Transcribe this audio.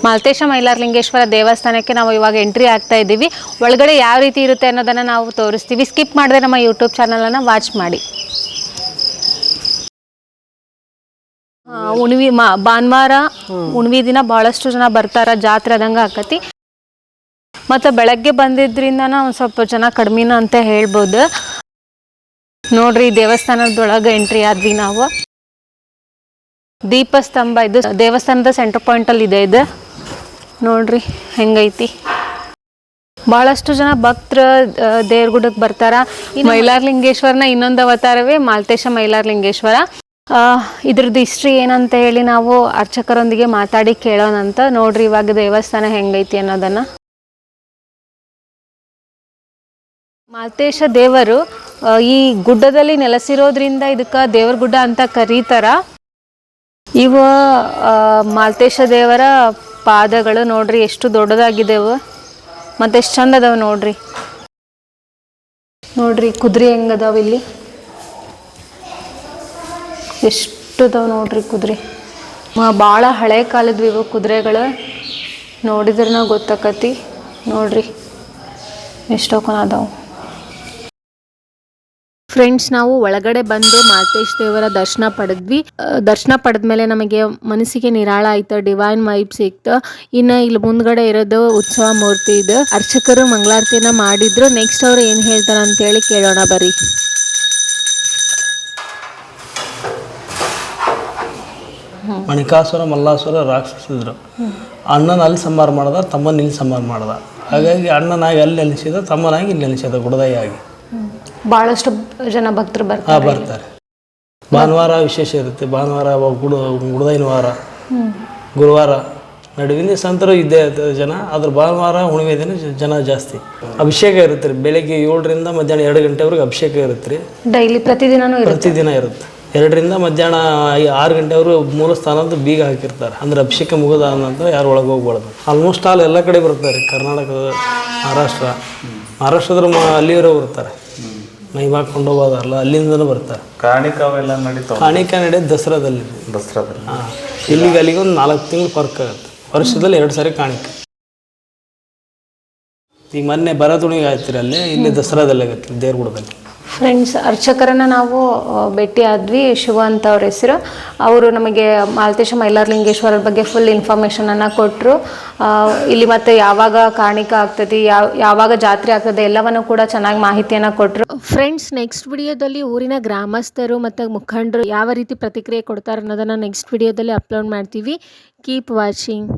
ಮಾಲ್ತೇಶ ಮೈಲಾರಲಿಂಗೇಶ್ವರ ದೇವಸ್ಥಾನಕ್ಕೆ ನಾವು ಇವಾಗ ಎಂಟ್ರಿ ಆಗ್ತಾ ಇದ್ದೀವಿ. ಒಳಗಡೆ ಯಾವ ರೀತಿ ಇರುತ್ತೆ ಅನ್ನೋದನ್ನು ನಾವು ತೋರಿಸ್ತೀವಿ. ಸ್ಕಿಪ್ ಮಾಡದೆ ನಮ್ಮ ಯೂಟ್ಯೂಬ್ ಚಾನಲನ್ನು ವಾಚ್ ಮಾಡಿ. ಉಣ್ವಿ ಭಾನುವಾರ ಉಣ್ವಿ ದಿನ ಭಾಳಷ್ಟು ಜನ ಬರ್ತಾರ, ಜಾತ್ರೆ ಆದಂಗೆ ಆಕತಿ. ಮತ್ತು ಬೆಳಗ್ಗೆ ಬಂದಿದ್ರಿಂದನ ಒಂದು ಸ್ವಲ್ಪ ಜನ ಕಡಿಮೆನ ಅಂತ ಹೇಳ್ಬೋದು. ನೋಡ್ರಿ ದೇವಸ್ಥಾನದೊಳಗೆ ಎಂಟ್ರಿ ಆದ್ವಿ ನಾವು. ದೀಪಸ್ತಂಭ ಇದು ದೇವಸ್ಥಾನದ ಸೆಂಟರ್ ಪಾಯಿಂಟಲ್ಲಿ ಇದೆ. ಇದು ನೋಡ್ರಿ ಹೆಂಗೈತಿ. ಭಾಳಷ್ಟು ಜನ ಭಕ್ತರು ದೇವ್ರಗುಡಕ್ಕೆ ಬರ್ತಾರ. ಮೈಲಾರಲಿಂಗೇಶ್ವರನ ಇನ್ನೊಂದು ಅವತಾರವೇ ಮಾಲ್ತೇಶ ಮೈಲಾರಲಿಂಗೇಶ್ವರ. ಇದ್ರದ್ದು ಹಿಸ್ಟ್ರಿ ಏನಂತ ಹೇಳಿ ನಾವು ಅರ್ಚಕರೊಂದಿಗೆ ಮಾತಾಡಿ ಕೇಳೋಣಂತ. ನೋಡ್ರಿ ಇವಾಗ ದೇವಸ್ಥಾನ ಹೆಂಗೈತಿ ಅನ್ನೋದನ್ನು. ಮಾಲ್ತೇಶ ದೇವರು ಈ ಗುಡ್ಡದಲ್ಲಿ ನೆಲೆಸಿರೋದ್ರಿಂದ ಇದಕ್ಕೆ ದೇವ್ರ ಗುಡ್ಡ ಅಂತ ಕರೀತಾರ. ಇವು ಮಾಲ್ತೇಶ ದೇವರ ಪಾದಗಳು ನೋಡ್ರಿ ಎಷ್ಟು ದೊಡ್ಡದಾಗಿದ್ದೆವು ಮತ್ತು ಎಷ್ಟು ಚಂದ ಅದಾವ ನೋಡ್ರಿ. ನೋಡ್ರಿ ಕುದುರೆ ಹೆಂಗದಾವ ಇಲ್ಲಿ, ಎಷ್ಟು ಅದಾವ ನೋಡ್ರಿ ಕುದುರೆ. ಭಾಳ ಹಳೆ ಕಾಲದ್ವು ಇವು ಕುದುರೆಗಳು. ನೋಡಿದ್ರೆ ನಾವು ಗೊತ್ತಾಕತಿ. ನೋಡ್ರಿ ಎಷ್ಟೊಕ್ಕನ ಅದಾವು. ಫ್ರೆಂಡ್ಸ್, ನಾವು ಒಳಗಡೆ ಬಂದು ಮಾಲ್ತೇಶ್ ದೇವರ ದರ್ಶನ ಪಡೆದ್ವಿ. ದರ್ಶನ ಪಡೆದ್ಮೇಲೆ ನಮಗೆ ಮನಸ್ಸಿಗೆ ನಿರಾಳ ಆಯ್ತು, ಡಿವೈನ್ ವೈಬ್ ಸಿಕ್ತು. ಇನ್ನು ಇಲ್ಲಿ ಮುಂದ್ಗಡೆ ಇರೋದು ಉತ್ಸವ ಮೂರ್ತಿ. ಇದು ಅರ್ಚಕರು ಮಂಗಳಾರತಿನ ಮಾಡಿದ್ರು. ನೆಕ್ಸ್ಟ್ ಅವ್ರು ಏನು ಹೇಳ್ತಾರೆ ಅಂತೇಳಿ ಕೇಳೋಣ ಬರ್ರಿ. ಮಣಿಕಾಸುರ ಮಲ್ಲಾಸುರ ರಾಕ್ಷಸಿದ್ರು. ಅಣ್ಣನ ಅಲ್ಲಿ ಸಂಹಾರ ಮಾಡ್ದ, ತಮ್ಮನ ಇಲ್ಲಿ ಸಂಹಾರ ಮಾಡ್ದ. ಹಾಗಾಗಿ ಅಣ್ಣನಾಗಿ ಅಲ್ಲಿ ನೆಲೆಸಿದ, ತಮ್ಮನಾಗಿ ಇಲ್ಲಿ ನೆಲೆಸಿದ ಗುಡದಯ್ಯಾಗಿ. ಭಾಳಷ್ಟು ಜನ ಭಕ್ತರು ಬರ್ತಾರೆ. ಭಾನುವಾರ ವಿಶೇಷ ಇರುತ್ತೆ. ಭಾನುವಾರ ಗುಡದೈನ ವಾರ, ಗುರುವಾರ ನಡುವಿನ ಸಂತರು ಇದ್ದೇ ಜನ. ಅದ್ರ ಭಾನುವಾರ ಹುಣ್ಣಿಮೆ ದಿನ ಜನ ಜಾಸ್ತಿ. ಅಭಿಷೇಕ ಇರುತ್ತೆ ರೀ. ಬೆಳಗ್ಗೆ 7ರಿಂದ ಮಧ್ಯಾಹ್ನ 2 ಗಂಟೆವರೆಗೆ ಅಭಿಷೇಕ ಇರುತ್ತೆ ರೀ. ಡೈಲಿ ಪ್ರತಿದಿನ ಇರುತ್ತೆ. 2ರಿಂದ ಮಧ್ಯಾಹ್ನ 6 ಗಂಟೆವರೆಗೂ ಮೂಲ ಸ್ಥಾನದ ಬೀಗ ಹಾಕಿರ್ತಾರೆ. ಅಂದ್ರೆ ಅಭಿಷೇಕ ಮುಗಿದ ನಂತರ ಯಾರು ಒಳಗೆ ಹೋಗ್ಬಾರ್ದು. ಆಲ್ಮೋಸ್ಟ್ ಆಲ್ ಎಲ್ಲ ಕಡೆ ಬರ್ತಾರೆ. ಕರ್ನಾಟಕದ ಮಹಾರಾಷ್ಟ್ರದ ಅಲ್ಲಿಯವರು ಬರ್ತಾರೆ. ಮೈ ಹಾಕೊಂಡು ಹೋಗೋದಾರಲ್ಲ, ಅಲ್ಲಿಂದನೂ ಬರ್ತಾರೆ. ಕಾಣಿಕ ನಡೆಯೋದು ದಸರಾದಲ್ಲಿ. ಇಲ್ಲಿಗೆ ಅಲ್ಲಿಗೆ ಒಂದು 4 ತಿಂಗಳು ಫರ್ಕ್ ಆಗುತ್ತೆ. ವರ್ಷದಲ್ಲಿ 2 ಸಾರಿ ಕಾಣಿಕ. ಈಗ ಮೊನ್ನೆ ಭರತುಣಿಗೆ ಆಯ್ತಿರಿ ಅಲ್ಲಿ, ಇಲ್ಲಿ ದಸರಾದಲ್ಲಿ ಆಗುತ್ತೆ ದೇವ್ರಗುಡದಲ್ಲಿ. ಫ್ರೆಂಡ್ಸ್, ಅರ್ಚಕರನ್ನು ನಾವು ಭೇಟಿ ಆದ್ವಿ. ಶಿವ ಅಂತ ಅವ್ರ ಹೆಸರು. ಅವರು ನಮಗೆ ಮಾಲ್ತೇಶ ಮೈಲಾರಲಿಂಗೇಶ್ವರರ ಬಗ್ಗೆ ಫುಲ್ ಇನ್ಫಾರ್ಮೇಷನನ್ನು ಕೊಟ್ಟರು. ಇಲ್ಲಿ ಮತ್ತು ಯಾವಾಗ ಕಾಣಿಕ ಆಗ್ತದೆ, ಯಾವಾಗ ಜಾತ್ರೆ ಆಗ್ತದೆ ಎಲ್ಲವನ್ನು ಕೂಡ ಚೆನ್ನಾಗಿ ಮಾಹಿತಿಯನ್ನು ಕೊಟ್ಟರು. ಫ್ರೆಂಡ್ಸ್, ನೆಕ್ಸ್ಟ್ ವಿಡಿಯೋದಲ್ಲಿ ಊರಿನ ಗ್ರಾಮಸ್ಥರು ಮತ್ತು ಮುಖಂಡರು ಯಾವ ರೀತಿ ಪ್ರತಿಕ್ರಿಯೆ ಕೊಡ್ತಾರೆ ಅನ್ನೋದನ್ನು ನೆಕ್ಸ್ಟ್ ವಿಡಿಯೋದಲ್ಲಿ ಅಪ್ಲೋಡ್ ಮಾಡ್ತೀವಿ. Keep watching.